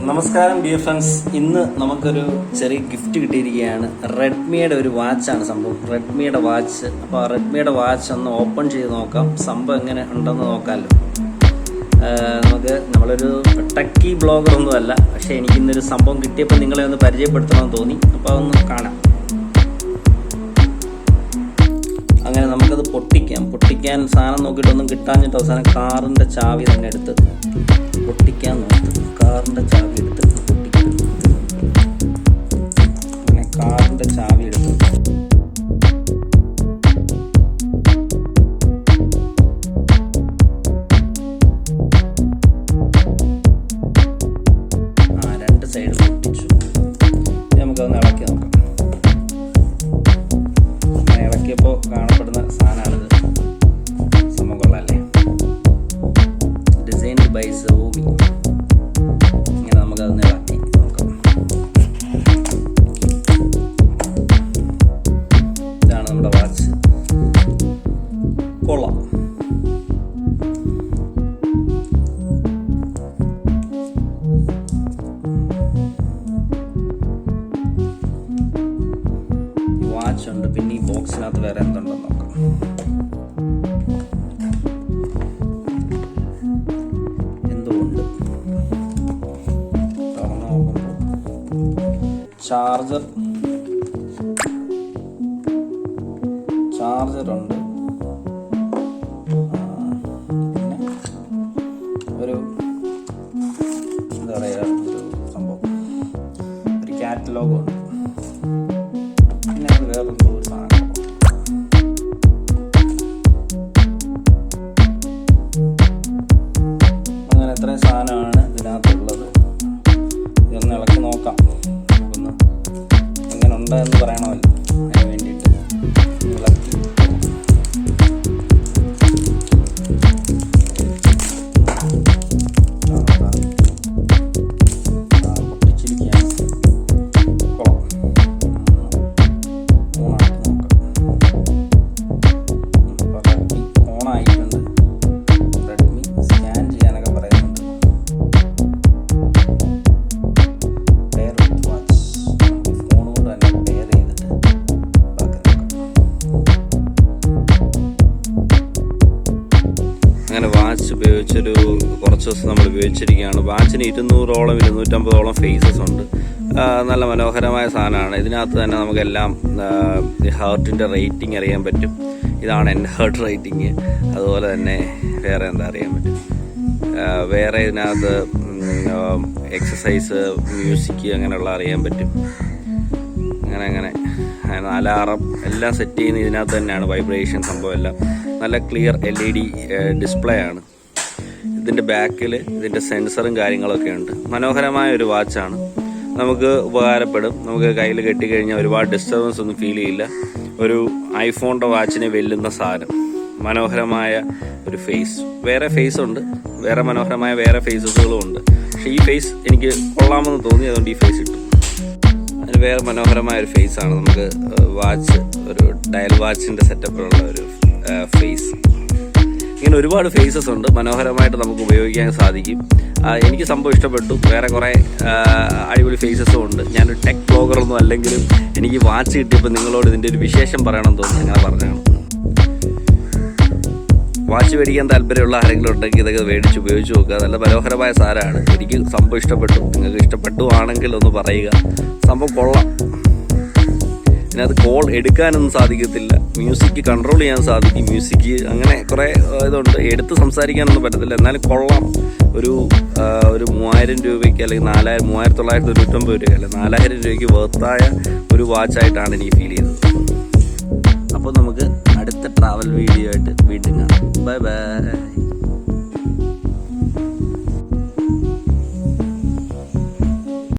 നമസ്കാരം dear friends, ഇന്ന് നമുക്കൊരു ചെറിയ ഗിഫ്റ്റ് കിട്ടിയിരിക്കുകയാണ്. റെഡ്മിയുടെ ഒരു വാച്ചാണ് സംഭവം, റെഡ്മിയുടെ വാച്ച്. അപ്പോൾ ആ റെഡ്മിയുടെ വാച്ച് ഒന്ന് ഓപ്പൺ ചെയ്ത് നോക്കാം, സംഭവം എങ്ങനെ ഉണ്ടെന്ന് നോക്കാമല്ലോ. നമ്മളൊരു ടെക്കി ബ്ലോഗറൊന്നും അല്ല, പക്ഷേ എനിക്കിന്നൊരു സംഭവം കിട്ടിയപ്പോൾ നിങ്ങളെ ഒന്ന് പരിചയപ്പെടുത്തണമെന്ന് തോന്നി. അപ്പോൾ അതൊന്ന് കാണാം. അങ്ങനെ നമുക്കത് പൊട്ടിക്കാൻ സാധനം നോക്കിയിട്ടൊന്നും കിട്ടാഞ്ഞിട്ട് അവസാനം കാറിൻ്റെ ചാവി തന്നെ എടുത്ത് പൊട്ടിക്കാൻ നോക്കി. കാറിൻ്റെ ചാവി എടുത്ത് പൊട്ടിക്കും. അങ്ങനെ കാറിൻ്റെ ചാവി എടുത്ത് രണ്ട് സൈഡ് പൊട്ടിച്ചു. നമുക്കതൊന്ന് ഇളക്കി നോക്കാം. അങ്ങനെ ഇളക്കിയപ്പോൾ കാണപ്പെടുന്ന സാധനമാണിത്. സംഭവം കൊള്ളാല്ലേ? ഡിസൈൻഡ് ബൈ സോമി. ഇങ്ങനെ നമുക്കതൊന്ന് ഇളക്കി നോക്കാം. ഇതാണ് നമ്മുടെ വാച്ച്. കൊള്ളാം. വാച്ച് ഉണ്ട്, പിന്നെ ഈ ബോക്സിനകത്ത് വേറെ എന്തുണ്ടെന്ന് നോക്കാം. ചാർജറുണ്ട്, പിന്നെ ഒരു എന്താ പറയുക, ഒരു സംഭവം, ഒരു കാറ്റലോഗ് ഉണ്ട്, പിന്നെ വേറെന്തോ ഒരു സാധനം. അങ്ങനെ ഇത്രയും സാധനമാണ് ഇതിനകത്തുള്ളത്. ഇതൊന്ന് ഇളക്കി നോക്കാം. നമുക്കൊന്ന് എങ്ങനെ ഉണ്ടെന്ന് പറയണമല്ലോ, അതിന് വേണ്ടിയിട്ട് ഇളക്കി പൊട്ടിച്ചിരിക്കുകയാണ്. കൊള്ളാം. ഓണാക്കി നോക്കാം. റെഡ്മി ഓണായിട്ടുണ്ട്. റെഡ്മി സ്കാൻ ചെയ്യാനൊക്കെ പറയുന്നുണ്ട്. അങ്ങനെ വാച്ച് ഉപയോഗിച്ചൊരു കുറച്ച് ദിവസം നമ്മൾ ഉപയോഗിച്ചിരിക്കുകയാണ്. വാച്ചിന് 200ഓളം 250ഓളം ഫേസസ് ഉണ്ട്. നല്ല മനോഹരമായ സാധനമാണ്. ഇതിനകത്ത് തന്നെ നമുക്കെല്ലാം ഹാർട്ടിൻ്റെ റേറ്റിംഗ് അറിയാൻ പറ്റും. ഇതാണ് എൻ്റെ ഹാർട്ട് റേറ്റിംഗ്. അതുപോലെ തന്നെ വേറെ എന്താ അറിയാൻ പറ്റും, വേറെ ഇതിനകത്ത് എക്സസൈസ്, മ്യൂസിക് അങ്ങനെയുള്ള അറിയാൻ പറ്റും. അങ്ങനെ അലാറം എല്ലാം സെറ്റ് ചെയ്യുന്ന ഇതിനകത്ത് തന്നെയാണ്. വൈബ്രേഷൻ സംഭവം എല്ലാം നല്ല ക്ലിയർ LED ഡിസ്പ്ലേ ആണ്. ഇതിൻ്റെ ബാക്കിൽ ഇതിൻ്റെ സെൻസറും കാര്യങ്ങളൊക്കെ ഉണ്ട്. മനോഹരമായ ഒരു വാച്ചാണ്. നമുക്ക് ഉപകാരപ്പെടും. നമുക്ക് കയ്യിൽ കെട്ടിക്കഴിഞ്ഞാൽ ഒരുപാട് ഡിസ്റ്റർബൻസ് ഒന്നും ഫീൽ ചെയ്യില്ല. ഒരു ഐഫോണിൻ്റെ വാച്ചിനെ വെല്ലുന്ന സാധനം. മനോഹരമായ ഒരു ഫേസ്. വേറെ ഫേസ് ഉണ്ട്, വേറെ മനോഹരമായ വേറെ ഫേസസുകളും ഉണ്ട്. പക്ഷേ ഈ ഫേസ് എനിക്ക് കൊള്ളാമെന്ന് തോന്നി, അതുകൊണ്ട് ഈ ഫേസ് ഇട്ടു. അതിന് വേറെ മനോഹരമായ ഒരു ഫേസാണ്. നമുക്ക് വാച്ച് ഒരു ഡയൽ വാച്ചിൻ്റെ സെറ്റപ്പിലുള്ള ഒരു ഫേസ്. ഇങ്ങനെ ഒരുപാട് ഫേസസ് ഉണ്ട്. മനോഹരമായിട്ട് നമുക്ക് ഉപയോഗിക്കാൻ സാധിക്കും. എനിക്ക് സംഭവം ഇഷ്ടപ്പെട്ടു. വേറെ കുറേ അടിപൊളി ഫേസസും ഉണ്ട്. ഞാനൊരു ടെക് ബ്ലോഗറൊന്നും അല്ലെങ്കിലും എനിക്ക് വാച്ച് കിട്ടിയപ്പോൾ നിങ്ങളോട് ഇതിൻ്റെ ഒരു വിശേഷം പറയണമെന്ന് തോന്നി, അങ്ങനെ പറഞ്ഞതാണ്. വാച്ച് മേടിക്കാൻ താല്പര്യമുള്ള ആരെങ്കിലും ഉണ്ടെങ്കിൽ ഇതൊക്കെ മേടിച്ച് ഉപയോഗിച്ച് നോക്കുക. നല്ല മനോഹരമായ സാധനമാണ്. എനിക്ക് സംഭവം ഇഷ്ടപ്പെട്ടു. നിങ്ങൾക്ക് ഇഷ്ടപ്പെട്ടുവാണെങ്കിൽ ഒന്ന് പറയുക. സംഭവം കൊള്ളാം. ഇതിനകത്ത് കോൾ എടുക്കാനൊന്നും സാധിക്കത്തില്ല. മ്യൂസിക് കൺട്രോൾ ചെയ്യാൻ സാധിക്കും. മ്യൂസിക് അങ്ങനെ കുറേ ഇതുണ്ട്. എടുത്ത് സംസാരിക്കാനൊന്നും പറ്റത്തില്ല. എന്നാലും കൊള്ളാം. ഒരു 3000 രൂപയ്ക്ക് അല്ലെങ്കിൽ 3999 രൂപ അല്ലെ 4000 രൂപയ്ക്ക് വർത്തായ ഒരു വാച്ചായിട്ടാണ് എനിക്ക് ഫീൽ ചെയ്തത്. അപ്പോൾ നമുക്ക് അടുത്ത ട്രാവൽ വീഡിയോ ആയിട്ട് വീണ്ടും കാണാം. Bye bye.